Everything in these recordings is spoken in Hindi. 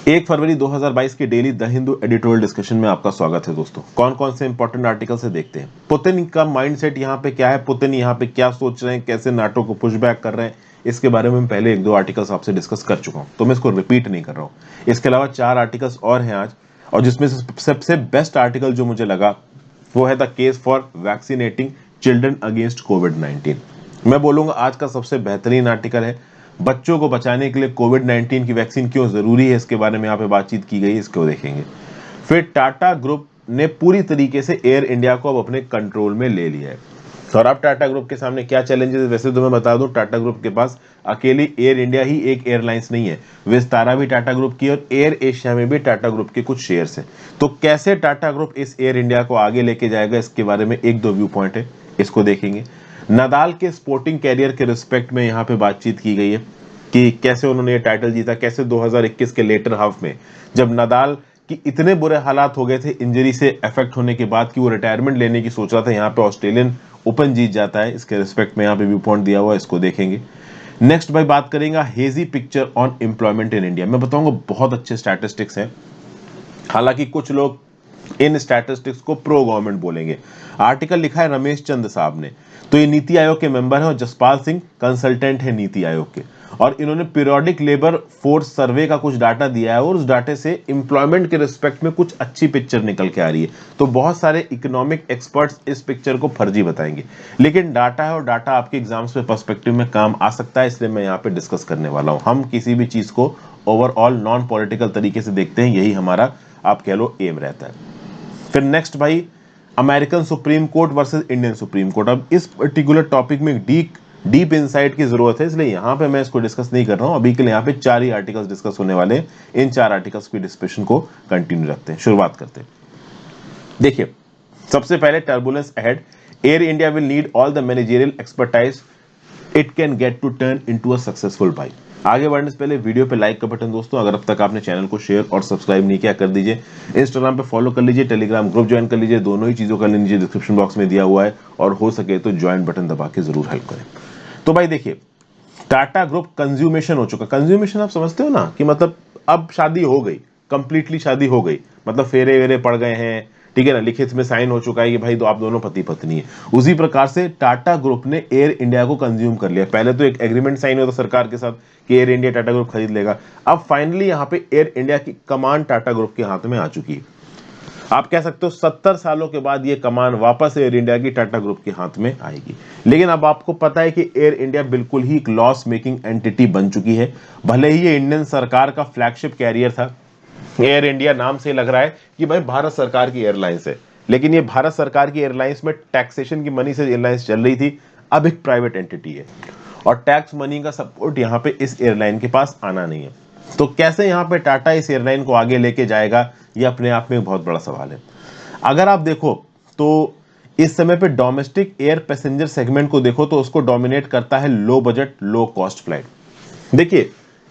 1 फरवरी 2022 के daily the Hindu editorial discussion में आपका स्वागत है दोस्तों। कौन कौन से इंपॉर्टेंट आर्टिकल से देखते हैं। पुतिन का माइंडसेट यहाँ पे क्या है, पुतिन यहाँ पे क्या सोच रहे हैं, कैसे नाटो को पुशबैक कर रहे हैं, इसके बारे में मैं पहले 1-2 आर्टिकल्स आपसे डिस्कस कर चुका हूँ, तो मैं इसको रिपीट नहीं कर रहा हूँ। इसके अलावा 4 आर्टिकल्स और हैं आज, और जिसमें से सबसे बेस्ट आर्टिकल जो मुझे लगा वो है the case for vaccinating children against कोविड-19। मैं बोलूंगा आज का सबसे बेहतरीन आर्टिकल है। बच्चों को बचाने के लिए कोविड-19 की वैक्सीन क्यों जरूरी है, इसके बारे में यहाँ पे बातचीत की गई, इसको देखेंगे। फिर टाटा ग्रुप ने पूरी तरीके से एयर इंडिया को अब अपने कंट्रोल में ले लिया है, और अब टाटा ग्रुप के सामने क्या चैलेंजेस है। वैसे तो मैं बता दूं, टाटा ग्रुप के पास अकेली एयर इंडिया ही एक एयरलाइंस नहीं है, विस्तारा भी टाटा ग्रुप की और एयर एशिया में भी टाटा ग्रुप के कुछ शेयर्स हैं। तो कैसे टाटा ग्रुप इस एयर इंडिया को आगे लेके जाएगा, इसके बारे में 1-2 व्यू पॉइंट है, इसको देखेंगे। नदाल के स्पोर्टिंग कैरियर के रिस्पेक्ट में यहाँ पे बातचीत की गई है कि कैसे उन्होंने ये टाइटल जीता, कैसे 2021 के लेटर हाफ में जब नदाल कि इतने बुरे हालात हो गए थे इंजरी से अफेक्ट होने के बाद कि वो रिटायरमेंट लेने की सोच रहा था, यहाँ पे ऑस्ट्रेलियन ओपन जीत जाता है। इसके रिस्पेक्ट में यहाँ पे व्यू पॉइंट दिया हुआ है, इसको देखेंगे। नेक्स्ट भाई बात करेंगे hazy picture on employment in India. मैं बताऊंगा बहुत अच्छे स्टैटिस्टिक्स हैं, हालांकि कुछ लोग इन स्टैटिस्टिक्स को प्रो गवर्नमेंट बोलेंगे। आर्टिकल लिखा है रमेश चंद साहब ने, तो ये नीति आयोग के मेंबर हैं, और जसपाल सिंह कंसल्टेंट है नीति आयोग के, और इन्होंने पीरियोडिक लेबर फोर्स सर्वे का कुछ डाटा दिया है, और उस डाटे से एम्प्लॉयमेंट के रिस्पेक्ट में कुछ अच्छी पिक्चर निकल के आ रही है। तो बहुत सारे इकोनॉमिक एक्सपर्ट्स इस पिक्चर को फर्जी बताएंगे, लेकिन डाटा है और डाटा आपके एग्जाम्स में पर्सपेक्टिव में काम आ सकता है, इसलिए मैं यहाँ पे डिस्कस करने वाला हूँ। हम किसी भी चीज को ओवरऑल नॉन पॉलिटिकल तरीके से देखते हैं, यही हमारा आप कह लो एम रहता है। फिर नेक्स्ट भाई American supreme court versus Indian supreme court. अब इस पर्टिकुलर टॉपिक में डीप इनसाइट की जरूरत है, इसलिए यहां पे मैं इसको डिस्कस नहीं कर रहा हूं। अभी के लिए यहाँ पे 4 ही आर्टिकल्स डिस्कस होने वाले हैं। इन 4 आर्टिकल्स की डिस्कशन को कंटिन्यू रखते हैं, शुरुआत करते हैं। देखिए, सबसे पहले turbulence ahead, Air India will need all the managerial expertise it can get to turn into a successful buy. आगे बढ़ने से पहले वीडियो पे लाइक का बटन दोस्तों, अगर अब तक आपने चैनल को शेयर और सब्सक्राइब नहीं किया कर दीजिए। इंस्टाग्राम पे फॉलो कर लीजिए, टेलीग्राम ग्रुप ज्वाइन कर लीजिए, दोनों ही चीजों का लिंक नीचे डिस्क्रिप्शन बॉक्स में दिया हुआ है, और हो सके तो ज्वाइन बटन दबा के जरूर हेल्प करें। तो भाई देखिए, टाटा ग्रुप कंज्यूमेशन हो चुका। कंज्यूमेशन आप समझते हो ना, कि मतलब अब शादी हो गई, कंप्लीटली शादी हो गई, मतलब फेरे वेरे पड़ गए हैं, ठीक है ना, लिखित में साइन हो चुका है कि भाई तो आप दोनों पति पत्नी है। उसी प्रकार से टाटा ग्रुप ने एयर इंडिया को कंज्यूम कर लिया। पहले तो एक एग्रीमेंट साइन हुआ था सरकार के साथ कि एयर इंडिया टाटा ग्रुप खरीद लेगा, अब फाइनली यहाँ पे एयर इंडिया की कमान टाटा ग्रुप के हाथ में आ चुकी है। आप कह सकते हो 70 सालों के बाद ये कमान वापस एयर इंडिया की टाटा ग्रुप के हाथ में आएगी। लेकिन अब आपको पता है कि एयर इंडिया बिल्कुल ही एक लॉस मेकिंग एंटिटी बन चुकी है। भले ही ये इंडियन सरकार का फ्लैगशिप कैरियर था, एयर इंडिया नाम से लग रहा है कि भाई भारत सरकार की एयरलाइंस है, लेकिन ये भारत सरकार की एयरलाइंस में टैक्सेशन की मनी से एयरलाइंस चल रही थी। अब एक प्राइवेट एंटिटी है, और टैक्स मनी का सपोर्ट यहाँ पे इस एयरलाइन के पास आना नहीं है। तो कैसे यहाँ पे टाटा इस एयरलाइन को आगे लेके जाएगा, ये अपने आप में एक बहुत बड़ा सवाल है। अगर आप देखो तो इस समय पे डोमेस्टिक एयर पैसेंजर सेगमेंट को देखो तो उसको डोमिनेट करता है low budget low cost flight. देखिए,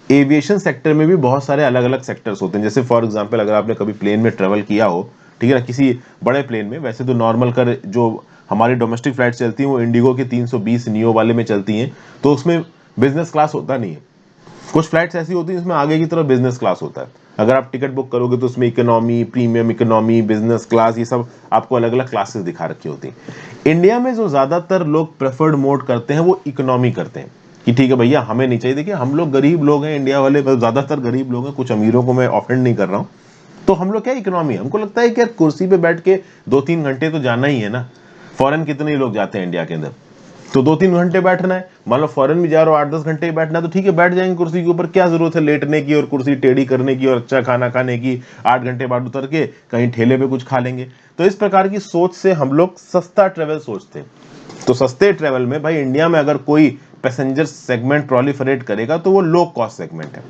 एविएशन सेक्टर में भी बहुत सारे अलग अलग सेक्टर्स होते हैं। जैसे फॉर एग्जांपल अगर आपने कभी प्लेन में ट्रेवल किया हो, ठीक है ना, किसी बड़े प्लेन में, वैसे तो नॉर्मल कर जो हमारी डोमेस्टिक फ्लाइट चलती हैं वो इंडिगो के 320 नियो वाले में चलती हैं, तो उसमें बिजनेस क्लास होता नहीं है। कुछ फ्लाइट्स ऐसी होती हैं जिसमें आगे की तरफ बिजनेस क्लास होता है। अगर आप टिकट बुक करोगे तो उसमें economy, premium economy, business class, ये सब आपको अलग अलग क्लासेस दिखा रखी होती हैं। इंडिया में जो ज्यादातर लोग प्रेफर्ड मोड करते हैं वो इकोनॉमी करते हैं, कि ठीक है भैया हमें नहीं चाहिए। देखिए, हम लोग गरीब लोग हैं, इंडिया वाले ज्यादातर गरीब लोग हैं, कुछ अमीरों को मैं ऑफेंड नहीं कर रहा हूँ। तो हम लोग क्या इकोनॉमी है, हमको लगता है कि यार कुर्सी पे बैठ के 2-3 घंटे तो जाना ही है ना। फॉरेन कितने लोग जाते हैं इंडिया के अंदर, तो 2-3 घंटे बैठना है। मान लो फॉरेन में जा रहे हो 8-10 घंटे ही बैठना है, तो ठीक है बैठ जाएंगे कुर्सी के ऊपर, क्या जरूरत है लेटने की और कुर्सी टेढ़ी करने की और अच्छा खाना खाने की। 8 घंटे बाद उतर के कहीं ठेले पे कुछ खा लेंगे। तो इस प्रकार की सोच से हम लोग सस्ता ट्रेवल सोचते हैं। तो सस्ते ट्रेवल में भाई इंडिया में अगर कोई पैसेंजर सेगमेंट प्रोलिफरेट करेगा तो वो लो कॉस्ट सेगमेंट है।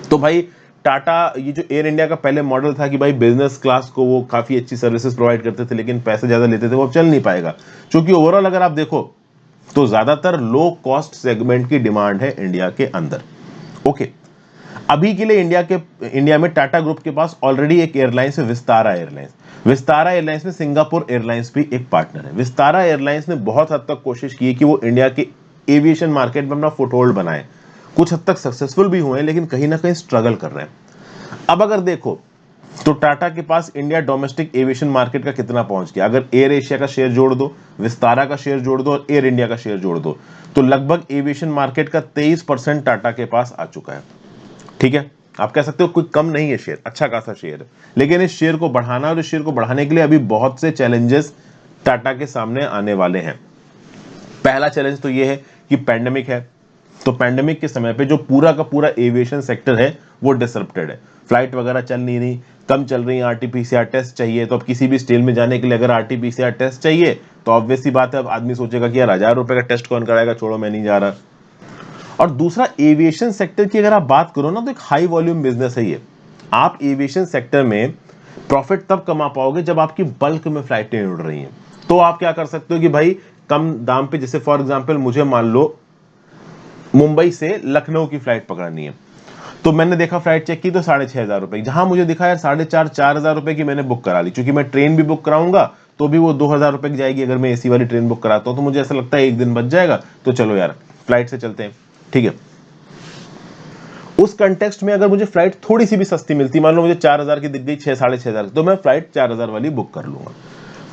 तो भाई टाटा, ये जो एयर इंडिया का पहले मॉडल था कि भाई बिजनेस क्लास को वो काफी अच्छी सर्विसेज प्रोवाइड करते थे लेकिन पैसे ज्यादा लेते थे, वो अब चल नहीं पाएगा। क्योंकि ओवरऑल अगर आप देखो तो ज्यादातर लो कॉस्ट सेगमेंट की डिमांड है इंडिया के अंदर। ओके, अभी के लिए इंडिया में टाटा ग्रुप के पास ऑलरेडी एक एयरलाइंस है, विस्तारा एयरलाइंस। विस्तारा एयरलाइंस में सिंगापुर एयरलाइंस भी एक पार्टनर है। विस्तारा एयरलाइंस ने बहुत हद तक कोशिश की है कि वो इंडिया के एविएशन मार्केट में अपना फुटहोल्ड बनाए। कुछ हद तक सक्सेसफुल भी हुए हैं, लेकिन कहीं ना कहीं स्ट्रगल कर रहे हैं। अब अगर देखो तो टाटा के पास इंडिया डोमेस्टिक एविएशन मार्केट का कितना पहुंच गया, अगर एयर एशिया का शेयर जोड़ दो, विस्तारा का शेयर जोड़ दो और एयर इंडिया का शेयर जोड़ दो, तो लगभग एविएशन मार्केट का 23% टाटा के पास आ चुका है। ठीक है, आप कह सकते हो कोई कम नहीं है शेयर, अच्छा खासा शेयर है, लेकिन इस शेयर को बढ़ाना और इस शेयर को बढ़ाने के लिए अभी बहुत से चैलेंजेस टाटा के सामने आने वाले हैं। पहला चैलेंज तो ये है कि पैंडेमिक है, तो पैंडेमिक के समय पे जो पूरा का पूरा एविएशन सेक्टर है वो डिसरप्टेड है, फ्लाइट वगैरह चल नहीं रही, कम चल रही है, आरटीपीसीआर टेस्ट चाहिए, तो अब किसी भी स्टेल में जाने के लिए अगर आरटीपीसीआर टेस्ट चाहिए तो ऑब्वियस सी बात है, अब आदमी सोचेगा कि यार 1000 रुपए का टेस्ट कौन कराएगा, छोड़ो मैं नहीं जा रहा। और दूसरा, एविएशन सेक्टर की अगर आप बात करो ना, तो एक हाई वॉल्यूम बिजनेस है ये। आप एविएशन सेक्टर में प्रॉफिट तब कमा पाओगे जब आपकी बल्क में फ्लाइटें उड़ रही हैं। तो आप क्या कर सकते हो कि भाई कम दाम पे, जैसे फॉर एग्जांपल मुझे मान लो मुंबई से लखनऊ की फ्लाइट पकड़नी है, तो मैंने देखा फ्लाइट चेक की तो 6500 रुपए, जहां मुझे दिखा यार 4,500 रुपए की मैंने बुक करा ली, क्योंकि मैं ट्रेन भी बुक कराऊंगा तो भी वो 2000 रुपए की जाएगी, अगर मैं एसी वाली ट्रेन बुक कराता हूं तो मुझे ऐसा लगता है एक दिन बच जाएगा, तो चलो यार फ्लाइट से चलते हैं। ठीक है, उस कंटेक्स्ट में अगर मुझे फ्लाइट थोड़ी सी भी सस्ती मिलती, मान लो मुझे 4000 की दिख गई 6,500 तो मैं फ्लाइट 4000 वाली बुक कर लूंगा।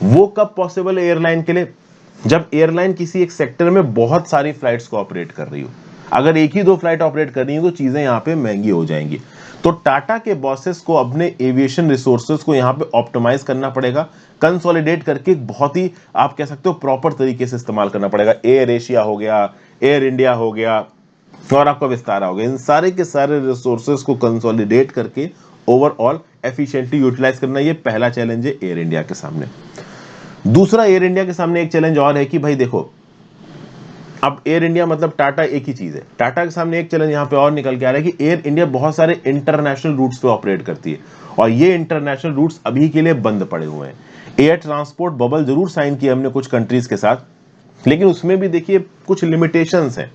वो कब पॉसिबल है एयरलाइन के लिए, जब एयरलाइन किसी एक सेक्टर में बहुत सारी फ्लाइट्स को ऑपरेट कर रही हो। अगर एक ही दो फ्लाइट ऑपरेट कर रही है तो चीजें यहां पे महंगी हो जाएंगी। तो टाटा के बॉसेस को अपने एविएशन रिसोर्सेज को यहां पे ऑप्टिमाइज करना पड़ेगा, कंसोलिडेट करके बहुत ही आप कह सकते हो प्रॉपर तरीके से इस्तेमाल करना पड़ेगा। एयर एशिया हो गया, एयर इंडिया हो गया और आपका विस्तारा हो गया, इन सारे के सारे रिसोर्सेज को कंसोलिडेट करके ओवरऑल एफिशिएंटली यूटिलाइज करना, ये पहला चैलेंज है एयर इंडिया के सामने। दूसरा, एयर इंडिया के सामने एक चैलेंज और है कि भाई देखो, अब एयर इंडिया मतलब टाटा एक ही चीज है, टाटा के सामने एक चैलेंज यहां पे और निकल के आ रहा है कि एयर इंडिया बहुत सारे इंटरनेशनल रूट्स पे ऑपरेट करती है और ये इंटरनेशनल रूट्स अभी के लिए बंद पड़े हुए हैं। एयर ट्रांसपोर्ट बबल जरूर साइन किया हमने कुछ कंट्रीज के साथ, लेकिन उसमें भी देखिए कुछ लिमिटेशंस हैं।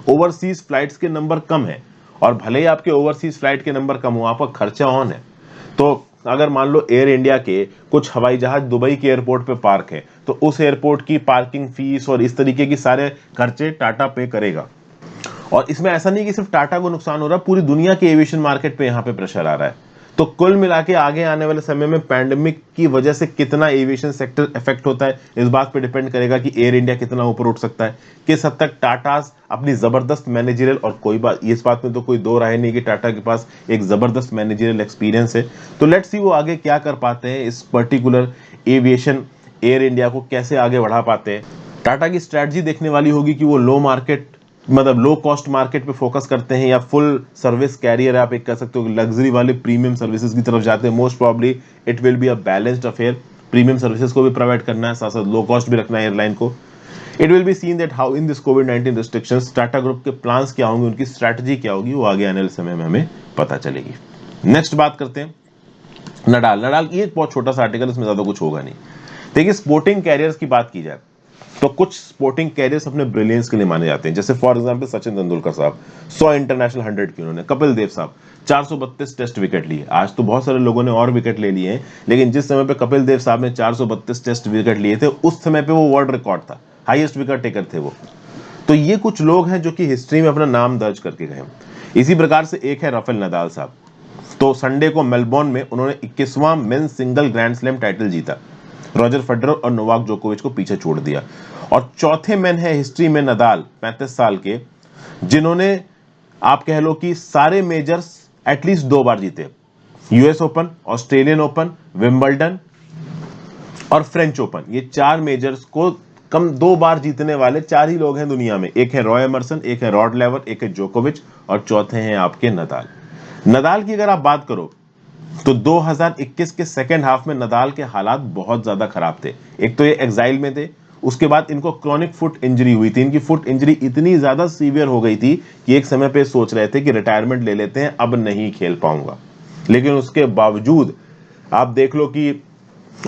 ओवरसीज फ्लाइट्स के नंबर कम है, और भले ही आपके ओवरसीज फ्लाइट के नंबर कम हो, आपका खर्चा ऑन है। तो अगर मान लो एयर इंडिया के कुछ हवाई जहाज दुबई के एयरपोर्ट पे पार्क है, तो उस एयरपोर्ट की पार्किंग फीस और इस तरीके की सारे खर्चे टाटा पे करेगा। और इसमें ऐसा नहीं कि सिर्फ टाटा को नुकसान हो रहा है, पूरी दुनिया के एविएशन मार्केट पे यहाँ पे प्रेशर आ रहा है। तो कुल मिला के आगे आने वाले समय में पैंडेमिक की वजह से कितना एविएशन सेक्टर इफेक्ट होता है, इस बात पे डिपेंड करेगा कि एयर इंडिया कितना ऊपर उठ सकता है, किस हद तक टाटास अपनी जबरदस्त मैनेजरियल, और कोई बात इस बात में तो कोई दो राय नहीं कि टाटा के पास एक जबरदस्त मैनेजरियल एक्सपीरियंस है। तो लेट्स सी वो आगे क्या कर पाते हैं, इस पर्टिकुलर एविएशन एयर इंडिया को कैसे आगे बढ़ा पाते हैं। टाटा की स्ट्रैटेजी देखने वाली होगी कि वो लो मार्केट मतलब लो कॉस्ट मार्केट पे फोकस करते हैं या फुल सर्विस कैरियर आप एक कह सकते हो लग्जरी वाले प्रीमियम सर्विसेज की तरफ जाते हैं। Most probably it will be a balanced affair, premium services को भी प्रोवाइड करना है, साथ साथ लो कॉस्ट भी रखना है एयरलाइन को। It will be seen that how in this covid restrictions Tata group के प्लान्स क्या होंगे, उनकी स्ट्रैटेजी क्या होगी, वो आगे आने वाले समय में हमें पता चलेगी। नेक्स्ट बात करते हैं नडाल। नडाल ये एक बहुत छोटा सा आर्टिकल, इसमें ज्यादा कुछ होगा नहीं। देखिए स्पोर्टिंग कैरियर्स की बात की जाए तो कुछ स्पोर्टिंग कैरियर्स अपने ब्रिलियंस के लिए माने जाते हैं, जैसे फॉर एग्जांपल सचिन तेंदुलकर साहब 100 इंटरनेशनल 100 की उन्होंने, कपिल देव साहब 432 टेस्ट विकेट लिए। आज तो बहुत सारे लोगों ने और विकेट ले लिए हैं, लेकिन जिस समय पे कपिल देव साहब ने 432 टेस्ट विकेट लिए थे उस समय पे वो वर्ल्ड रिकॉर्ड था, हाईएस्ट विकेट टेकर थे वो। तो ये कुछ लोग हैं जो कि हिस्ट्री में अपना नाम दर्ज करके गए। इसी प्रकार से एक है राफेल नडाल साहब, तो संडे को मेलबोर्न में उन्होंने 21वां men's single grand slam title जीता, रॉजर फेडरर और नोवाक जोकोविच को पीछे छोड़ दिया। और चौथे मैन है हिस्ट्री में नडाल 35 साल के, जिन्होंने आप कह लो कि सारे मेजर्स एटलीस्ट 2 बार जीते, US open, Australian open, Wimbledon और फ्रेंच ओपन। ये 4 मेजर्स को कम 2 बार जीतने वाले 4 ही लोग हैं दुनिया में। एक है रॉय एमरसन, एक है रॉड लेवर, एक है जोकोविच और चौथे हैं आपके नडाल। नडाल की अगर आप बात करो तो 2021 के सेकेंड हाफ में नडाल के हालात बहुत ज्यादा खराब थे। एक तो ये एग्जाइल में थे, उसके बाद इनको क्रॉनिक फुट इंजरी हुई थी। इनकी फुट इंजरी इतनी ज्यादा सीवियर हो गई थी कि एक समय पे सोच रहे थे कि रिटायरमेंट ले लेते हैं, अब नहीं खेल पाऊंगा। लेकिन उसके बावजूद आप देख लो कि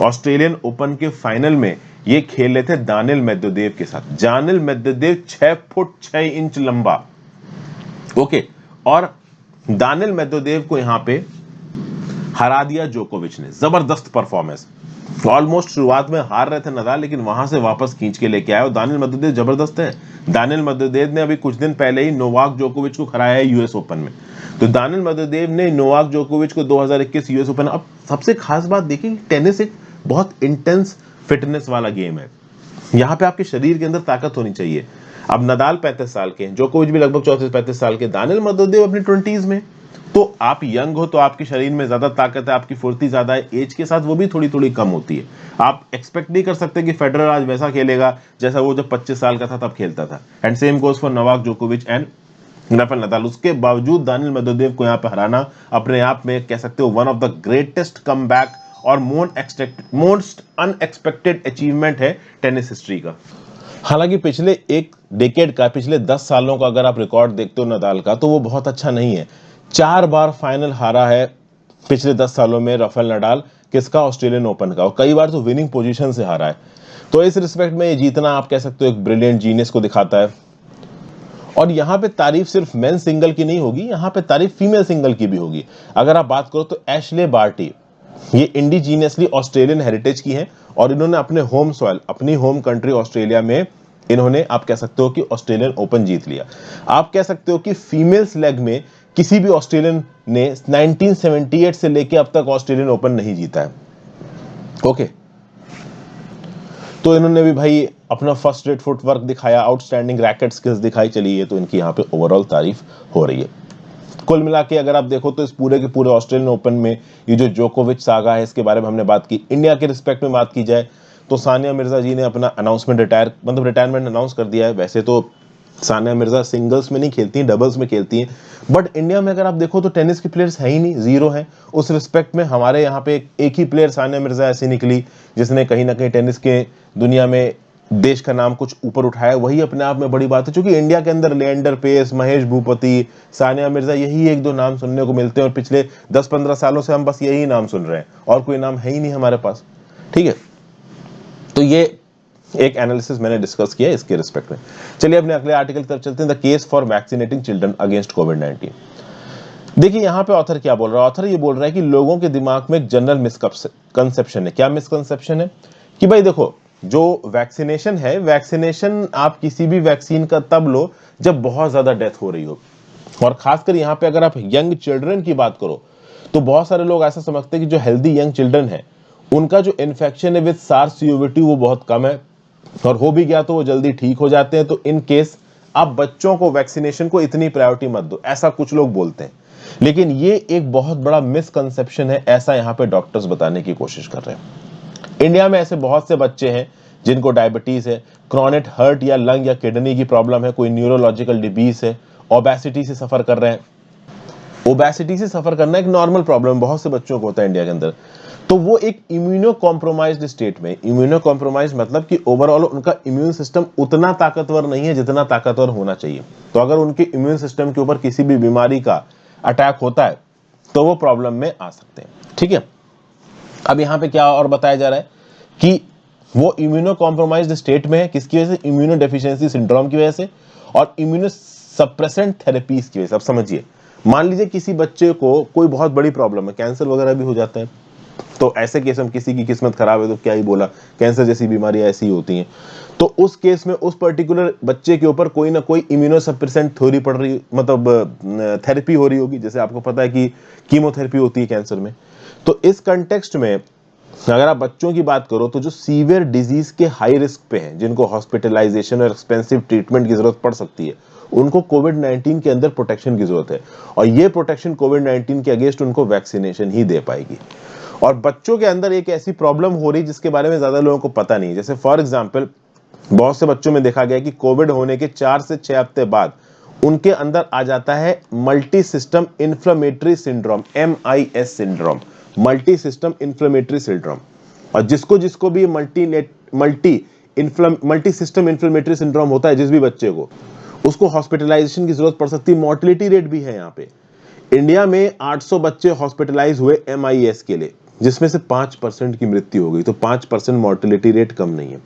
ऑस्ट्रेलियन ओपन के फाइनल में ये खेल रहे थे दानिल मेदवेदेव के साथ। दानिल मेदवेदेव 6 फुट 6 इंच लंबा, ओके, और दानिल मेदवेदेव को यहां पे हरा दिया जोकोविच ने, जबरदस्त परफॉर्मेंस। ऑलमोस्ट शुरुआत में हार रहे थे नदाल, लेकिन वहां से वापस खींच के लेके आए। और दानिल मेदवेदेव जबरदस्त है। दानिल मेदवेदेव ने अभी कुछ दिन पहले ही नोवाक जोकोविच को हराया है यूएस ओपन में। तो दानिल मेदवेदेव ने नोवाक जोकोविच को 2021 यूएस ओपन। अब सबसे खास बात देखिए, टेनिस एक बहुत इंटेंस फिटनेस वाला गेम है। यहाँ पे आपके शरीर के अंदर ताकत होनी चाहिए। अब नदाल 35 साल के हैं, जोकोविच भी लगभग 34-35 साल के, दानिल मेदवेदेव अपनी 20s में। तो आप यंग हो तो आपके शरीर में ज्यादा ताकत है, आपकी फुर्ती ज्यादा है। एज के साथ वो भी थोड़ी थोड़ी कम होती है। आप एक्सपेक्ट नहीं कर सकते कि फेडरर आज वैसा खेलेगा जैसा वो जब 25 साल का था तब खेलता था। And same goes for Novak जोकोविच एंड राफेल नदाल। उसके बावजूद दानिल मेदवेदेव को यहाँ पे हराना अपने आप में कह सकते हो one of the greatest comeback और मोस्ट अनएक्सपेक्टेड अचीवमेंट है टेनिस हिस्ट्री का। हालांकि पिछले एक डेकेड का, पिछले 10 सालों का अगर आप रिकॉर्ड देखते हो नदाल का, तो वो बहुत अच्छा नहीं है। 4 बार फाइनल हारा है पिछले 10 सालों में राफेल नडाल, किसका? ऑस्ट्रेलियन ओपन का। और कई बार तो विनिंग पोजीशन से हारा है। तो इस रिस्पेक्ट में ये जीतना आप कह सकते हो एक ब्रिलियंट जीनियस को दिखाता है। और यहाँ पे तारीफ सिर्फ मेन सिंगल की नहीं होगी, यहाँ पे तारीफ फीमेल सिंगल की भी होगी। अगर आप बात करो तो एशले बार्टी, ये इंडिजीनियसली ऑस्ट्रेलियन हेरिटेज की हैं और इन्होंने अपने होम सॉइल, अपनी होम कंट्री ऑस्ट्रेलिया में इन्होंने आप कह सकते हो कि ऑस्ट्रेलियन ओपन जीत लिया। आप कह सकते हो कि फीमेल्स लेग में किसी भी ऑस्ट्रेलियन ने 1978 से लेके अब तक ऑस्ट्रेलियन ओपन नहीं जीता है। ओके, तो इन्होंने भी भाई अपना फर्स्ट रेट फुटवर्क दिखाया, आउटस्टैंडिंग रैकेट स्किल्स दिखाई। चलिए, तो इनकी यहाँ पे ओवरऑल तारीफ हो रही है। कुल मिला के अगर आप देखो तो इस पूरे के पूरे ऑस्ट्रेलियन ओपन में ये जो जोकोविच सागा है, इसके बारे में हमने बात की। इंडिया के रिस्पेक्ट में बात की जाए तो सानिया मिर्जा जी ने अपना अनाउंसमेंट रिटायरमेंट अनाउंस कर दिया है। वैसे तो सानिया मिर्जा सिंगल्स में नहीं खेलती हैं, डबल्स में खेलती हैं। बट इंडिया में अगर आप देखो तो टेनिस के प्लेयर्स है ही नहीं, जीरो हैं। उस रिस्पेक्ट में हमारे यहाँ पे एक ही प्लेयर सानिया मिर्जा ऐसी निकली जिसने कहीं ना कहीं टेनिस के दुनिया में देश का नाम कुछ ऊपर उठाया। वही अपने आप में बड़ी बात है, क्योंकि इंडिया के अंदर लिएंडर पेस, महेश भूपति, सानिया मिर्जा, यही एक दो नाम सुनने को मिलते हैं। और पिछले 10-15 सालों से हम बस यही नाम सुन रहे हैं और कोई नाम है ही नहीं हमारे पास। ठीक है, तो ये एक एनालिसिस मैंने डिस्कस किया इसके रिस्पेक्ट में। चलिए अपने अगले आर्टिकल की तरफ चलते हैं, the case for vaccinating children against कोविड-19। देखिए यहाँ पे ऑथर क्या बोल रहा है। ऑथर ये बोल रहा है कि लोगों के दिमाग में एक जनरल मिसकंसेप्शन है। क्या मिसकंसेप्शन है? कि भाई देखो, जो वैक्सीनेशन है, वैक्सीनेशन आप किसी भी वैक्सीन का तब लो जब बहुत ज्यादा डेथ हो रही हो। और खासकर यहाँ पे अगर आप यंग चिल्ड्रन की बात करो तो बहुत सारे लोग ऐसा समझते हैं कि जो हेल्दी यंग चिल्ड्रन है उनका जो इन्फेक्शन है विद SARS-CoV-2 वो बहुत कम है, और हो भी गया तो वो जल्दी ठीक हो जाते हैं। तो इन केस आप बच्चों को वैक्सीनेशन को इतनी प्रायोरिटी मत दो, ऐसा कुछ लोग बोलते हैं। लेकिन ये एक बहुत बड़ा मिसकंसेप्शन है, ऐसा यहाँ पे डॉक्टर्स बताने की कोशिश कर रहे हैं। इंडिया में ऐसे बहुत से बच्चे हैं जिनको डायबिटीज है, क्रॉनिक हार्ट या लंग या किडनी की प्रॉब्लम है, कोई न्यूरोलॉजिकल डिजीज है, ओबेसिटी से सफर कर रहे हैं। ओबेसिटी से सफर करना एक नॉर्मल प्रॉब्लम बहुत से बच्चों को होता है इंडिया के अंदर। तो वो एक इम्यूनो कॉम्प्रोमाइज्ड स्टेट में, इम्यूनो कॉम्प्रोमाइज मतलब कि ओवरऑल उनका इम्यून सिस्टम उतना ताकतवर नहीं है जितना ताकतवर होना चाहिए। तो अगर उनके इम्यून सिस्टम के ऊपर किसी भी बीमारी का अटैक होता है तो वो प्रॉब्लम में आ सकते हैं। ठीक है, अब यहाँ पे क्या और बताया जा रहा है कि वो इम्यूनो कॉम्प्रोमाइज्ड स्टेट में है, किसकी वजह से? इम्यूनो डेफिशिएंसी सिंड्रोम की वजह से और इम्यूनो सप्रेसेंट थेरेपीज की वजह से। अब समझिए, मान लीजिए किसी बच्चे को कोई बहुत बड़ी प्रॉब्लम है, कैंसर वगैरह भी हो जाता है, तो ऐसे केस में किसी की किस्मत खराब है तो क्या ही बोला, कैंसर जैसी बीमारियां ऐसी ही होती हैं। तो उस केस में उस पर्टिकुलर बच्चे के ऊपर कोई ना कोई इम्यूनो सप्रेसेंट थ्योरी पड़ रही, मतलब थेरेपी हो रही होगी। जैसे आपको पता है कि कीमोथेरेपी होती है कैंसर में। तो इस कंटेक्स्ट में अगर आप बच्चों की बात करो तो जो सीवियर डिजीज के हाई रिस्क पे हैं, जिनको हॉस्पिटलाइजेशन और एक्सपेंसिव ट्रीटमेंट की जरूरत पड़ सकती है, उनको कोविड-19 के अंदर प्रोटेक्शन की जरूरत है। और ये प्रोटेक्शन कोविड-19 के अगेंस्ट उनको वैक्सीनेशन ही दे पाएगी। और बच्चों के अंदर एक ऐसी प्रॉब्लम हो रही जिसके बारे में ज्यादा लोगों को पता नहीं है। जैसे फॉर एग्जांपल, बहुत से बच्चों में देखा गया कि कोविड होने के 4 से 6 हफ्ते बाद उनके अंदर आ जाता है multi system inflammatory syndrome, MIS syndrome, multi system inflammatory syndrome. और जिसको जिसको भी मल्टी सिस्टम इन्फ्लेमेटरी सिंड्रोम होता है, जिस भी बच्चे को, उसको हॉस्पिटलाइजेशन की जरूरत पड़ सकती है। मोर्टेलिटी रेट भी है यहाँ पे। इंडिया में 800 बच्चे हॉस्पिटलाइज हुए MIS के लिए, जिसमें से 5% की मृत्यु हो गई। तो 5% मोर्टेलिटी रेट कम नहीं है।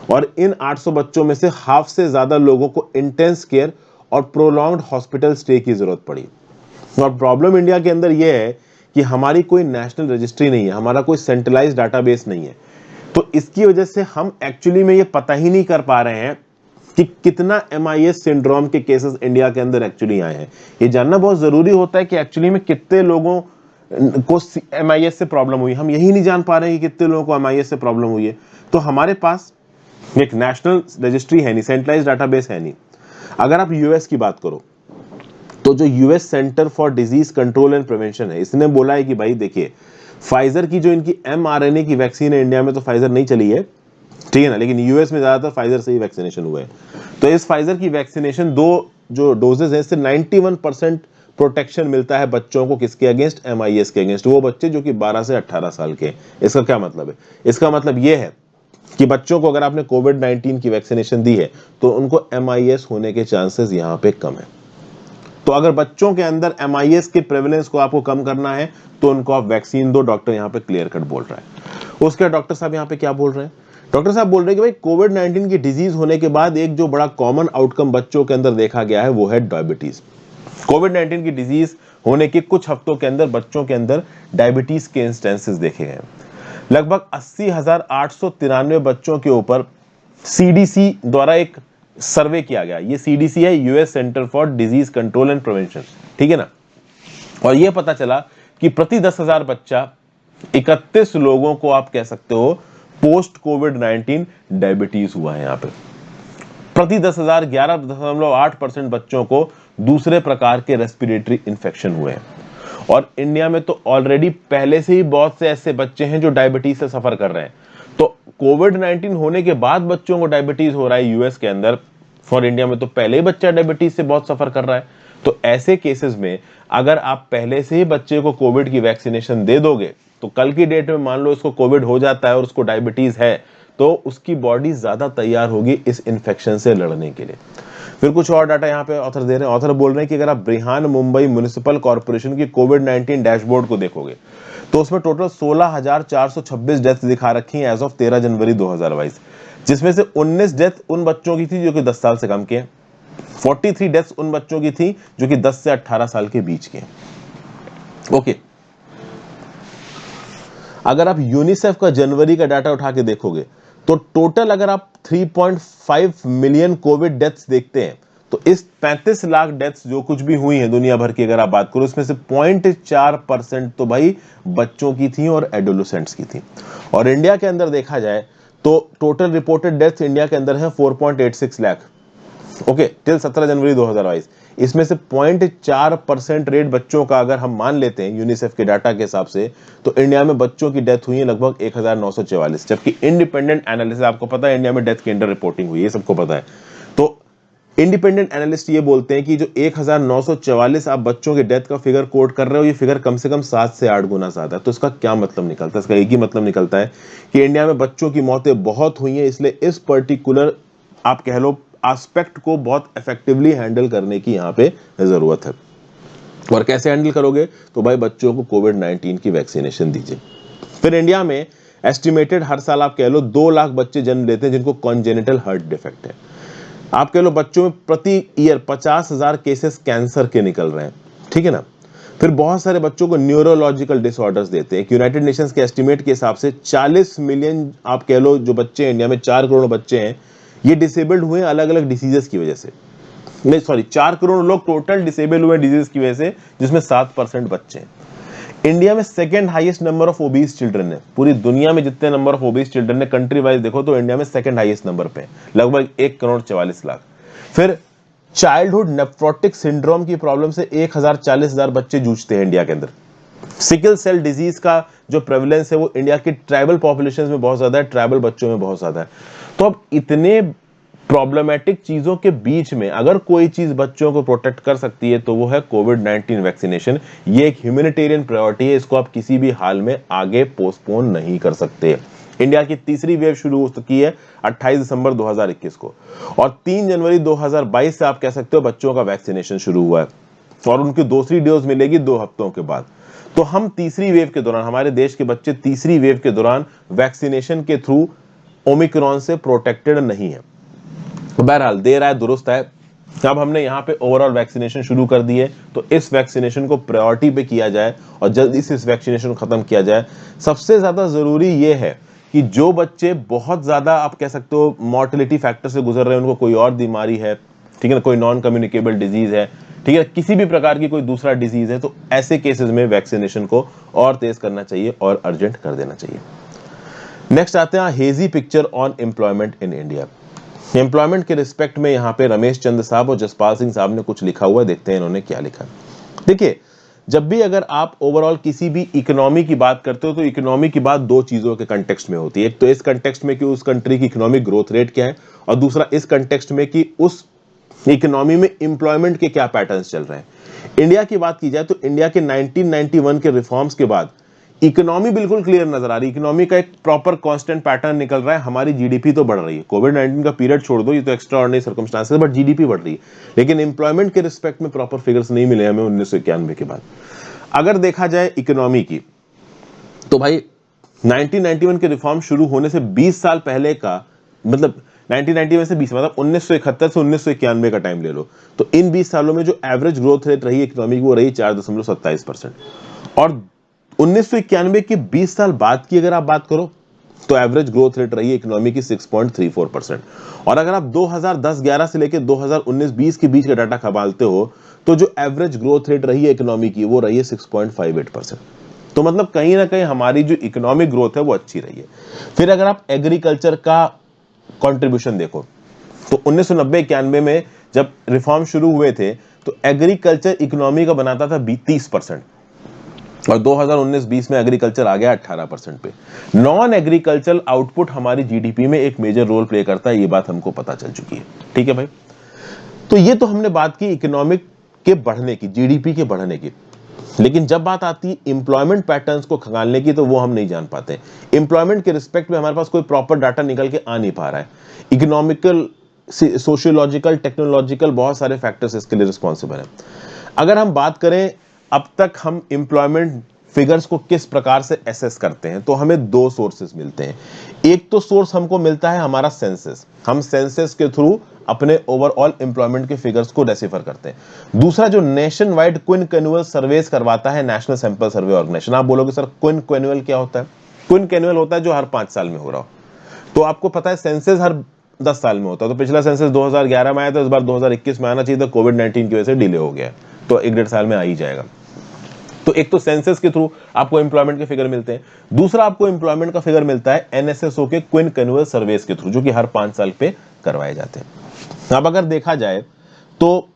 और इन 800 बच्चों में से हाफ से ज्यादा लोगों को इंटेंस केयर और प्रोलॉन्ग्ड हॉस्पिटल स्टे की जरूरत पड़ी। और प्रॉब्लम इंडिया के अंदर यह है कि हमारी कोई नेशनल रजिस्ट्री नहीं है, हमारा कोई सेंट्रलाइज्ड डाटाबेस नहीं है। तो इसकी वजह से हम एक्चुअली में ये पता ही नहीं कर पा रहे हैं कि कितना MIS सिंड्रोम के केसेस इंडिया के अंदर एक्चुअली आए हैं। ये जानना बहुत जरूरी होता है कि एक्चुअली में कितने लोगों को MIS से प्रॉब्लम हुई। हम यही नहीं जान पा रहे हैं कि कितने लोगों को MIS से प्रॉब्लम हुई है। तो हमारे पास एक नेशनल रजिस्ट्री है नहीं, सेंट्रलाइज्ड डाटाबेस है नहीं। अगर आप यूएस की बात करो तो जो US centre for disease control and prevention है, इसने बोला है कि भाई देखिए, फाइजर की जो इनकी mRNA की वैक्सीन है, इंडिया में तो फाइजर नहीं चली है, ठीक है ना, लेकिन यूएस में ज्यादातर फाइजर से ही वैक्सीनेशन हुए हैं। तो इस फाइजर की वैक्सीनेशन 2 जो डोजेज है, इससे 91% प्रोटेक्शन मिलता है बच्चों को। किसके अगेंस्ट? MIS के अगेंस्ट। वो बच्चे जो कि 12 से 18 साल के। इसका क्या मतलब है? इसका मतलब ये है कि बच्चों को अगर आपने कोविड-19 की वैक्सीनेशन दी है तो उनको MIS होने के चांसेस यहां पे कम है। तो अगर बच्चों के अंदर MIS के प्रेवलेंस को आपको कम करना है तो उनको आप वैक्सीन दो, डॉक्टर यहां पे क्लियर कट बोल रहा है। उसके डॉक्टर साहब यहां पे क्या बोल रहे हैं? डॉक्टर साहब बोल रहे हैं कि भाई कोविड-19 की डिजीज होने के बाद एक जो बड़ा कॉमन आउटकम बच्चों के अंदर देखा गया है वो है डायबिटीज। कोविड-19 की डिजीज होने के कुछ हफ्तों के अंदर बच्चों के अंदर डायबिटीज के इंस्टेंसेस देखे गए। लगभग 80,893 बच्चों के ऊपर CDC द्वारा एक सर्वे किया गया। ये CDC है, US centre for disease control and prevention, ठीक है ना। और यह पता चला कि प्रति 10,000 बच्चा 31 लोगों को आप कह सकते हो पोस्ट कोविड-19 डायबिटीज हुआ है। यहां पे प्रति 10,000 11.8% बच्चों को दूसरे प्रकार के रेस्पिरेटरी इंफेक्शन हुए हैं। और इंडिया में तो ऑलरेडी पहले से ही बहुत से ऐसे बच्चे हैं जो डायबिटीज से सफर कर रहे हैं। तो कोविड-19 होने के बाद बच्चों को डायबिटीज हो रहा है यूएस के अंदर, फॉर इंडिया में तो पहले ही बच्चा डायबिटीज से बहुत सफर कर रहा है। तो ऐसे केसेस में अगर आप पहले से ही बच्चे को कोविड की वैक्सीनेशन दे दोगे तो कल की डेट में मान लो उसको कोविड हो जाता है और उसको डायबिटीज है, तो उसकी बॉडी ज्यादा तैयार होगी इस इंफेक्शन से लड़ने के लिए। फिर कुछ और डाटा यहाँ पे ऑथर दे रहे हैं। ऑथर बोल रहे हैं कि अगर आप ब्रिहान मुंबई म्युनिसिपल कॉर्पोरेशन की कोविड-19 डैशबोर्ड को देखोगे तो उसमें टोटल 16,426 डेथ दिखा रखी हैं एज ऑफ 13 जनवरी 2022, जिसमें से 19 डेथ उन बच्चों की थी जो कि 10 साल से कम के हैं, 43 डेथ्स उन बच्चों की थी जो कि 10 से 18 साल के बीच के हैं। ओके, अगर आप यूनिसेफ का जनवरी का डाटा उठा के देखोगे तो टोटल अगर आप 3.5 मिलियन कोविड डेथ्स देखते हैं तो इस 35 लाख डेथ्स जो कुछ भी हुई हैं दुनिया भर की अगर आप बात करो, इसमें से 0.4% तो भाई बच्चों की थी और एडोलेसेंट्स की थी। और इंडिया के अंदर देखा जाए तो टोटल रिपोर्टेड डेथ्स इंडिया के अंदर है 4.86 लाख, ओके, टिल 17 जनवरी 2022। इसमें से 0.4% रेट बच्चों का अगर हम मान लेते हैं यूनिसेफ के डाटा के हिसाब से, तो इंडिया में बच्चों की डेथ हुई है लगभग 1944, जबकि इंडिपेंडेंट एनालिसिस, आपको पता है इंडिया में डेथ की अंडर रिपोर्टिंग हुई है, सबको पता है। तो इंडिपेंडेंट एनालिस्ट ये बोलते हैं कि जो 1944 आप बच्चों के डेथ का फिगर कोट कर रहे हो, ये फिगर कम से कम 7 से 8 गुना ज्यादा है। तो इसका क्या मतलब निकलता है? इसका एक ही मतलब निकलता है कि इंडिया में बच्चों की मौतें बहुत हुई हैं, इसलिए इस पर्टिकुलर आप कह लो एस्पेक्ट को बहुत इफेक्टिवली हैंडल करने की यहाँ पे जरूरत है। और कैसे हैंडल करोगे? तो भाई बच्चों को कोविड-19 की वैक्सीनेशन दीजिए। फिर इंडिया में एस्टिमेटेड हर साल आप कह लो 2 लाख बच्चे जन्म लेते हैं जिनको कॉन्जेनिटल हार्ट डिफेक्ट है। आप कह लो बच्चों में प्रति ईयर 50,000 केसेस कैंसर के निकल रहे हैं, ठीक है ना। फिर बहुत सारे बच्चों को न्यूरोलॉजिकल डिसऑर्डर्स देते हैं। यूनाइटेड नेशंस के एस्टिमेट के हिसाब से 40 मिलियन आप कह लो जो बच्चे इंडिया में, 4 करोड़ बच्चे हैं, ये डिसेबल्ड हुए अलग अलग डिसीजेस की वजह से। नहीं सॉरी, 4 करोड़ लोग टोटल डिसेबल हुए डिजीज की वजह से, जिसमें 7% बच्चे हैं। इंडिया में second highest number of obese children है। पूरी दुनिया में जितने नंबर ऑफ ओबीस चिल्ड्रन है कंट्री वाइज देखो तो इंडिया में सेकंड हाईएस्ट नंबर पे, लगभग 1,44,00,000। फिर चाइल्डहुड नेफ्रोटिक सिंड्रोम की प्रॉब्लम से 1,40,000 बच्चे जूझते हैं इंडिया के अंदर। सिकल सेल डिजीज का जो प्रेवलेंस है वो इंडिया की ट्राइबल पॉपुलेशन में बहुत ज्यादा है, ट्राइबल बच्चों में बहुत ज्यादा है। तो अब इतने प्रॉब्लमेटिक चीजों के बीच में अगर कोई चीज बच्चों को प्रोटेक्ट कर सकती है तो वो है कोविड-19 वैक्सीनेशन। ये एक ह्यूमैनिटेरियन प्रायोरिटी है, इसको आप किसी भी हाल में आगे पोस्टपोन नहीं कर सकते। इंडिया की तीसरी वेव शुरू हो चुकी है 28 दिसंबर 2021 को, और 3 जनवरी 2022 से आप कह सकते हो बच्चों का वैक्सीनेशन शुरू हुआ है, और उनकी दूसरी डोज मिलेगी 2 हफ्तों के बाद। तो हम तीसरी वेव के दौरान, हमारे देश के बच्चे तीसरी वेव के दौरान वैक्सीनेशन के थ्रू ओमिक्रॉन से प्रोटेक्टेड नहीं है। बहरहाल देर आए दुरुस्त है, अब हमने यहाँ पे ओवरऑल वैक्सीनेशन शुरू कर दी है, तो इस वैक्सीनेशन को प्रायोरिटी पे किया जाए और जल्दी से इस वैक्सीनेशन को खत्म किया जाए। सबसे ज्यादा जरूरी ये है कि जो बच्चे बहुत ज्यादा आप कह सकते हो मॉर्टेलिटी फैक्टर से गुजर रहे हैं, उनको कोई और बीमारी है, ठीक है ना, कोई नॉन कम्युनिकेबल डिजीज है, ठीक है, किसी भी प्रकार की कोई दूसरा डिजीज है, तो ऐसे केसेस में वैक्सीनेशन को और तेज करना चाहिए और अर्जेंट कर देना चाहिए। नेक्स्ट आते हैं hazy picture on employment in India. Employment के रिस्पेक्ट में यहाँ पे रमेश चंद्र साहब और जसपाल सिंह साहब ने कुछ लिखा हुआ, देखते हैं इन्होंने क्या लिखा। देखिए, जब भी अगर आप ओवरऑल किसी भी इकोनॉमी की बात करते हो तो इकोनॉमी की बात दो चीजों के कंटेक्स्ट में होती है। एक तो इस कंटेक्स्ट में कि उस कंट्री की इकोनॉमिक ग्रोथ रेट क्या है, और दूसरा इस कंटेक्स्ट में कि उस इकोनॉमी में एम्प्लॉयमेंट के क्या पैटर्न्स चल रहे हैं। इंडिया की बात की जाए तो इंडिया के 1991 के रिफॉर्म्स के बाद इकोनॉमी बिल्कुल क्लियर नजर आ रही है, इकोनॉमी का एक प्रॉपर कांस्टेंट पैटर्न निकल रहा है। हमारी जीडीपी तो बढ़ रही है, कोविड-19 का पीरियड छोड़ दो, ये तो extra ordinary circumstances, but GDP बढ़ रही है, लेकिन एम्प्लॉयमेंट के रिस्पेक्ट में प्रॉपर फिगर्स नहीं मिले हमें 1991 के बाद। अगर देखा जाए इकोनॉमी की, तो भाई 1991 के रिफॉर्म शुरू होने से 20 साल पहले का, मतलब 1991 से 20 मतलब 1971 से 1991 का टाइम ले लो, तो इन 20 सालों में जो एवरेज ग्रोथ रेट रही इकोनॉमी की वो रही 4.27%। और 1991 के 20 साल बाद की अगर आप बात करो तो एवरेज ग्रोथ रेट रही है इकोनॉमी की 6.34%। और अगर आप 2010-11 से लेकर 2019-20 के बीच का डाटा खबालते हो तो जो एवरेज ग्रोथ रेट रही है इकोनॉमी की वो रही है 6.58%। तो मतलब कहीं ना कहीं हमारी जो इकोनॉमिक ग्रोथ है वो अच्छी रही है। फिर अगर आप एग्रीकल्चर का कंट्रीब्यूशन देखो तो 1990-91 में जब रिफॉर्म शुरू हुए थे तो एग्रीकल्चर इकोनॉमी का बनाता था 30%, और 2019-20 में एग्रीकल्चर आ गया 18% पे। नॉन एग्रीकल्चरल आउटपुट हमारी जीडीपी में एक मेजर रोल प्ले करता है, ये बात हमको पता चल चुकी है। ठीक है भाई, तो ये तो हमने बात की इकोनॉमिक के बढ़ने की, जीडीपी के बढ़ने की। लेकिन जब बात आती है एम्प्लॉयमेंट पैटर्न्स को खंगालने की तो वो हम नहीं जान पाते। एम्प्लॉयमेंट के रिस्पेक्ट में हमारे पास कोई प्रॉपर डाटा निकल के आ नहीं पा रहा है। इकोनॉमिकल, सोशियोलॉजिकल, टेक्नोलॉजिकल बहुत सारे फैक्टर्स इसके लिए रिस्पॉन्सिबल हैं। अगर हम बात करें अब तक हम एम्प्लॉयमेंट फिगर्स को किस प्रकार से एसेस करते हैं, तो हमें दो सोर्सेस मिलते हैं। एक तो सोर्स हमको मिलता है हमारा सेंसस, हम सेंसस के थ्रू अपने ओवरऑल एम्प्लॉयमेंट के फिगर्स को डेसिफर करते हैं। दूसरा जो नेशन वाइड क्विनकेनुअल सर्वेस करवाता है नेशनल सैंपल सर्वे ऑर्गेनाइजेशन। आप बोलोगे सर क्विनकेनुअल क्या होता है? क्विनकेनुअल होता है जो हर 5 साल में हो रहा हो। तो आपको पता है सेंसस हर 10 साल में होता है, तो पिछला सेंसस 2011 में आया था, इस बार 2021 में आना चाहिए था, कोविड-19 की वजह से डिले हो गया, तो 1-1.5 साल में आ ही जाएगा। तो एक तो सेंसस के थ्रू आपको एम्प्लॉयमेंट के फिगर मिलते हैं, दूसरा आपको एम्प्लॉयमेंट का फिगर मिलता है एनएसएसओ के क्विनकेनुअल सर्वेस के थ्रू, जो कि हर 5 साल पे करवाए जाते हैं। अब अगर देखा जाए तो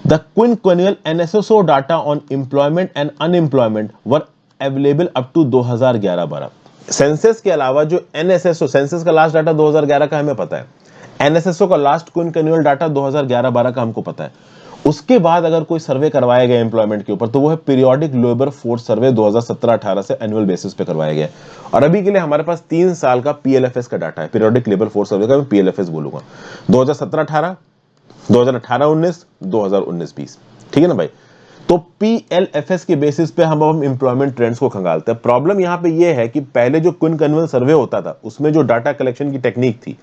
the quinquennial NSSO data on employment and unemployment were available up to 2011-12। Census के अलावा जो एनएसएसओ, सेंसस का लास्ट डाटा 2011 का हमें पता है, एनएसएसओ का लास्ट क्विनकेनुअल डाटा 2011-12 का हमको पता है। उसके बाद अगर कोई सर्वे करवाया गया एम्प्लॉयमेंट के ऊपर तो वो है पीरियोडिक लेबर फोर्स सर्वे 2017-18 से एनुअल बेसिस पे करवाया गया। और अभी के लिए हमारे पास 3 साल का पीएलएफएस का डाटा है, पीरियोडिक लेबर फोर्स सर्वे का मैं पीएलएफएस बोलूंगा, 2017-18, 2018-19, 2019-20। ठीक है ना भाई, तो पीएलएफएस के बेसिस पे हम एम्प्लॉयमेंट ट्रेंड्स को खंगालते हैं। प्रॉब्लम यहाँ पे ये है कि पहले जो क्विनकेनुअल सर्वे होता था उसमें जो डाटा कलेक्शन की टेक्निक थी,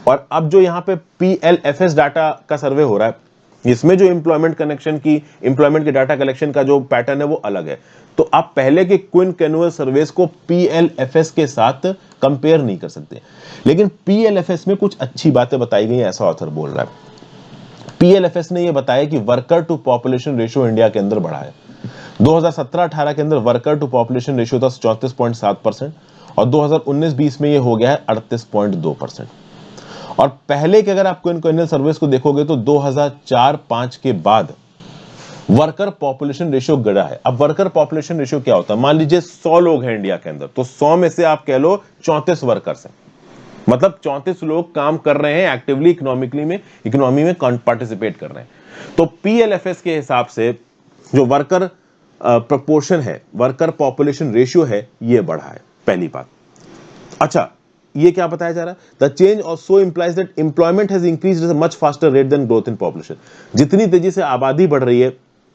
और अब जो यहाँ पे पीएलएफएस डाटा का सर्वे हो रहा है, इसमें जो एम्प्लॉयमेंट कनेक्शन की, एम्प्लॉयमेंट के डाटा कलेक्शन का जो पैटर्न है वो अलग है। तो आप पहले के क्विनकेनुअल सर्वेस को पीएलएफएस के साथ कंपेयर नहीं कर सकते। लेकिन पीएलएफएस में कुछ अच्छी बातें बताई गई हैं, ऐसा ऑथर बोल रहा है। पीएलएफएस ने यह बताया कि worker to population ratio India के अंदर बढ़ा है। 2017-18 के अंदर वर्कर टू पॉपुलेशन रेशियो था 34.7%, और 2019-20 में यह हो गया है 38.2%। और पहले के अगर आप क्विनकेनुअल सर्विस को देखोगे तो 2004-5 के बाद वर्कर पॉपुलेशन रेशियो गिरा है। अब वर्कर पॉपुलेशन रेशियो क्या होता है? मान लीजिए 100 लोग हैं इंडिया के अंदर, तो 100 में से आप कह लो 34 वर्कर्स हैं, मतलब 34 लोग काम कर रहे हैं एक्टिवली, इकोनॉमी में पार्टिसिपेट कर रहे हैं। तो पीएलएफएस के हिसाब से जो वर्कर प्रोपोर्शन है, वर्कर पॉपुलेशन रेशियो है, ये बढ़ा है, पहली बात। अच्छा, ये क्या बताया जा रहा है? The change also implies that employment has increased at a much faster rate than growth in population. जितनी तेजी से आबादी बढ़ रही है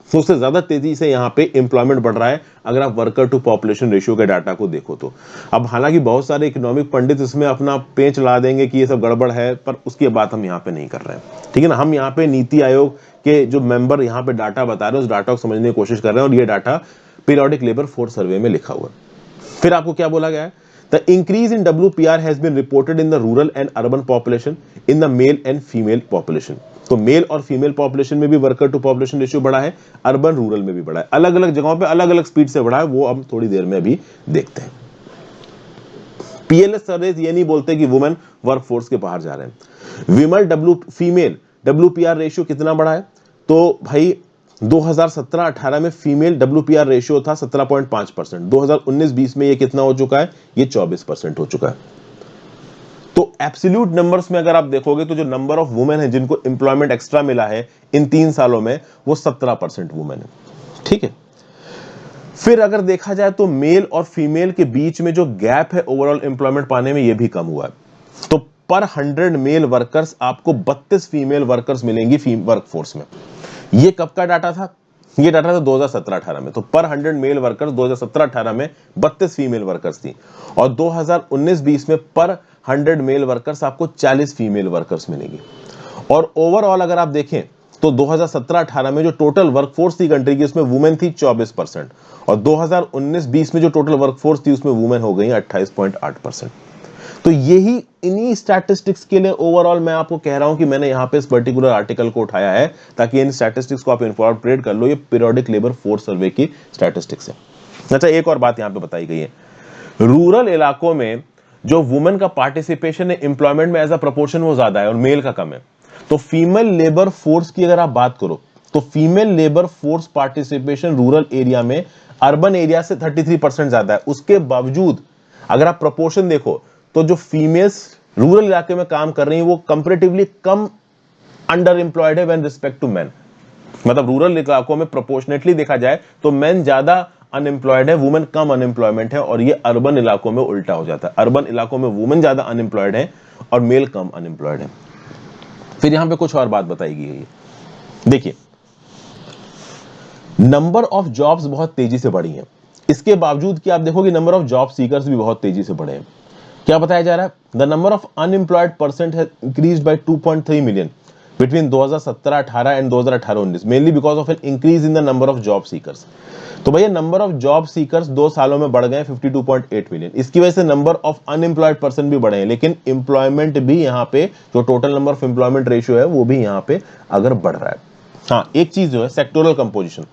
उससे ज्यादा तेजी से यहाँ पे एम्प्लॉयमेंट बढ़ रहा है, अगर आप वर्कर टू पॉपुलेशन रेशियो के डाटा को देखो तो। अब हालांकि बहुत सारे इकोनॉमिक पंडित इसमें अपना पेंच ला देंगे कि ये सब गड़बड़ है, पर उसकी बात हम यहाँ पे नहीं कर रहे हैं। ठीक है ना, हम यहाँ पे नीति आयोग के जो मेंबर यहाँ पे डाटा बता रहे हैं उस डाटा को समझने की कोशिश कर रहे हैं, और ये data periodic labour force survey में लिखा हुआ है। फिर आपको क्या बोला गया है? The increase in WPR has been reported in the rural and urban population in the male and female population. तो मेल और फीमेल पॉपुलेशन में भी वर्कर टू पॉपुलेशन रेशियो बढ़ा है, अर्बन रूरल में भी बढ़ा है, अलग अलग जगहों पे अलग अलग स्पीड से बढ़ा है, वो हम थोड़ी देर में अभी देखते हैं। PLS सर्वेज ये नहीं बोलते कि वुमेन वर्कफोर्स के बाहर जा रहे हैं। फीमेल WPR रेशियो कितना बढ़ा है, तो भाई 2017-18 में फीमेल WPR रेशियो था 17.5%, 2019-20 में ये कितना हो चुका है, ये 24% हो चुका है। तो एब्सोल्यूट नंबर्स में अगर आप देखोगे तो जो नंबर ऑफ वुमेन है जिनको एम्प्लॉयमेंट एक्स्ट्रा मिला है इन 3 सालों में, वो 17% वुमेन है, ठीक है। फिर अगर देखा जाए तो मेल और फीमेल के बीच में जो गैप है ओवरऑल एम्प्लॉयमेंट पाने में, ये भी कम हुआ है। तो पर 100 मेल वर्कर्स आपको 32 फीमेल वर्कर्स मिलेंगी वर्कफोर्स में। ये कब का डाटा था, ये डाटा था 2017-18 में। तो पर 100 मेल वर्कर्स 2017-18 में 32 फीमेल वर्कर्स थी, और 2019-20 में पर 100 मेल वर्कर्स आपको 40 फीमेल वर्कर्स मिलेंगी। और ओवरऑल अगर आप देखें तो 2017-18 में जो टोटल वर्कफोर्स थी कंट्री की, उसमें वुमेन थी 24%, और 2019-20 में जो टोटल वर्कफोर्स थी उसमें वुमेन हो गई 28.8%। तो यही इन्हीं स्टैटिस्टिक्स के लिए ओवरऑल मैं आपको कह रहा हूं कि मैंने यहां पे इस पर्टिकुलर आर्टिकल को उठाया है, ताकि इन स्टैटिस्टिक्स को आप इनकॉर्पोरेट कर लो। ये पीरियोडिक लेबर फोर्स सर्वे की स्टैटिस्टिक्स है। अच्छा, एक और बात यहां पे बताई गई है, रूरल इलाकों में जो वुमेन का पार्टिसिपेशन है एम्प्लॉयमेंट में एज अ प्रोपोर्शन वो ज्यादा है और मेल का कम है। तो फीमेल लेबर फोर्स की अगर आप बात करो तो female labour force participation rural area में अर्बन एरिया से 33% ज्यादा है। उसके बावजूद अगर आप प्रोपोर्शन देखो तो जो फीमेल्स रूरल इलाके में काम कर रही हैं वो कंपैरेटिवली कम अंडर एम्प्लॉयड है व्हेन रिस्पेक्ट टू मेन। मतलब रूरल इलाकों में प्रोपोर्शनेटली देखा जाए तो मेन ज्यादा अनएम्प्लॉयड है, वुमेन कम अनएम्प्लॉयमेंट है, और ये अर्बन इलाकों में उल्टा हो जाता है। अर्बन इलाकों में वुमेन ज्यादा अनएम्प्लॉयड है और मेल कम अनएम्प्लॉयड है। फिर यहां पे कुछ और बात बताई गई है, देखिए नंबर ऑफ जॉब्स बहुत तेजी से बढ़ी हैं, इसके बावजूद कि आप देखोगे नंबर ऑफ जॉब सीकर्स भी बहुत तेजी से बढ़े हैं। क्या बताया जा रहा है, the number of unemployed person has increased by 2.3 million between 2017-18 and 2018-19 mainly because of an increase in the number of job seekers. तो भैया नंबर ऑफ जॉब सीकर्स 2 सालों में बढ़ गए 52.8 मिलियन। इसकी वजह से नंबर ऑफ अनएम्प्लॉयड पर्सन भी बढ़े हैं, लेकिन एम्प्लॉयमेंट भी यहाँ पे जो total number of employment ratio है वो भी यहाँ पे अगर बढ़ रहा है। हाँ, एक चीज जो है सेक्टोरल कंपोजिशन,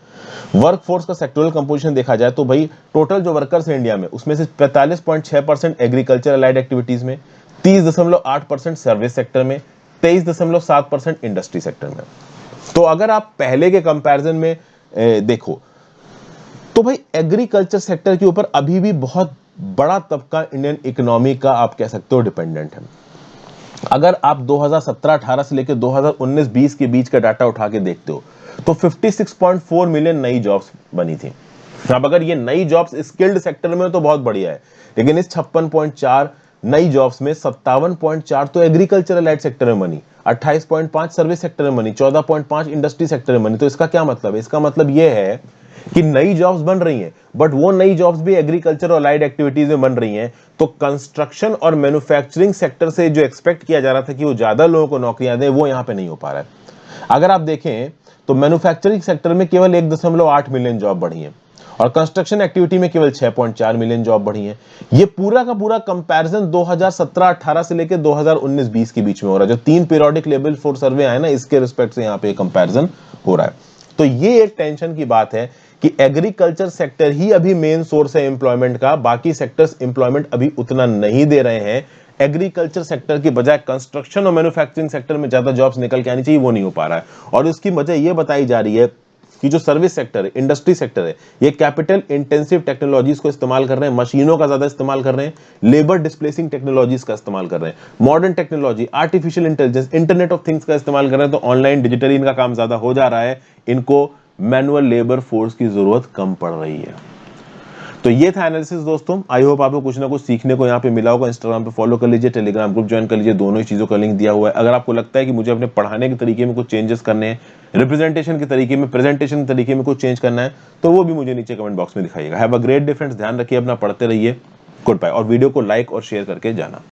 वर्कफोर्स का सेक्टोरल कंपोजिशन देखा जाए तो भाई टोटल जो वर्कर्स है इंडिया में उसमें से 45.6% एग्रीकल्चर अलाइड एक्टिविटीज में, 30.8% सर्विस सेक्टर में, 23.7% इंडस्ट्री सेक्टर में। तो अगर आप पहले के कंपैरिजन में देखो तो भाई एग्रीकल्चर सेक्टर के ऊपर अभी भी बहुत बड़ा तबका इंडियन इकोनॉमी का आप कह सकते हो डिपेंडेंट है। अगर आप 2017-18 से लेकर 2019-20 के बीच का डाटा उठा के देखते हो तो 56.4 मिलियन नई जॉब्स बनी थी। अब अगर ये नई जॉब्स स्किल्ड सेक्टर में तो बहुत बढ़िया है, लेकिन इस 56.4 नई जॉब्स में 57.4 तो एग्रीकल्चर अलाइड सेक्टर में बनी, 28.5 सर्विस सेक्टर में बनी, 14.5 इंडस्ट्री सेक्टर में बनी। तो इसका क्या मतलब है, इसका मतलब यह है कि नई जॉब्स बन रही हैं, बट वो नई जॉब्स भी एग्रीकल्चर और अलाइड एक्टिविटीज में बन रही हैं। तो कंस्ट्रक्शन और मैन्युफैक्चरिंग सेक्टर से जो एक्सपेक्ट किया जा रहा था कि वो ज्यादा लोगों को नौकरियां दें, वो यहां पे नहीं हो पा रहा है। अगर आप देखें तो मैन्युफैक्चरिंग सेक्टर में केवल 1.8 मिलियन जॉब बढ़ी है और कंस्ट्रक्शन एक्टिविटी में केवल 6.4 मिलियन जॉब बढ़ी है। ये पूरा का पूरा कंपैरिजन 2017-18 से लेकर 2019-20 के बीच में हो रहा है। जो 3 पीरियोडिक लेवल फोर्स सर्वे आए ना, इसके रिस्पेक्ट से यहाँ पे कंपैरिजन हो रहा है। तो ये एक टेंशन की बात है कि एग्रीकल्चर सेक्टर ही अभी मेन सोर्स है एम्प्लॉयमेंट का, बाकी सेक्टर्स एम्प्लॉयमेंट अभी उतना नहीं दे रहे हैं। एग्रीकल्चर सेक्टर की बजाय कंस्ट्रक्शन और मैन्युफैक्चरिंग सेक्टर में ज्यादा जॉब्स निकल के आनी चाहिए, वो नहीं हो पा रहा है। और उसकी वजह यह बताई जा रही है कि जो सर्विस सेक्टर है, इंडस्ट्री सेक्टर है, ये कैपिटल इंटेंसिव टेक्नोलॉजीज को इस्तेमाल कर रहे हैं, मशीनों का ज्यादा इस्तेमाल कर रहे हैं, लेबर डिस्प्लेसिंग टेक्नोलॉजीज का इस्तेमाल कर रहे हैं, modern technology, artificial intelligence, internet of things का इस्तेमाल कर रहे हैं। तो ऑनलाइन डिजिटली इनका काम ज्यादा हो जा रहा है, इनको मैनुअल लेबर फोर्स की जरूरत कम पड़ रही है। तो ये था एनालिसिस दोस्तों। आई होप आपको कुछ ना कुछ सीखने को यहाँ पे मिला होगा। इंस्टाग्राम पे फॉलो कर लीजिए, टेलीग्राम ग्रुप ज्वाइन कर लीजिए, दोनों ही चीजों का लिंक दिया हुआ है। अगर आपको लगता है कि मुझे अपने पढ़ाने के तरीके में कुछ चेंजेस करने हैं, रिप्रेजेंटेशन के तरीके में, प्रेजेंटेशन के तरीके में कुछ चेंज करना है, तो वो भी मुझे नीचे कमेंट बॉक्स में दिखाइएगा। Have a great day friends, ध्यान रखिए अपना, पढ़ते रहिए। गुड बाय, और वीडियो को लाइक और शेयर करके जाना।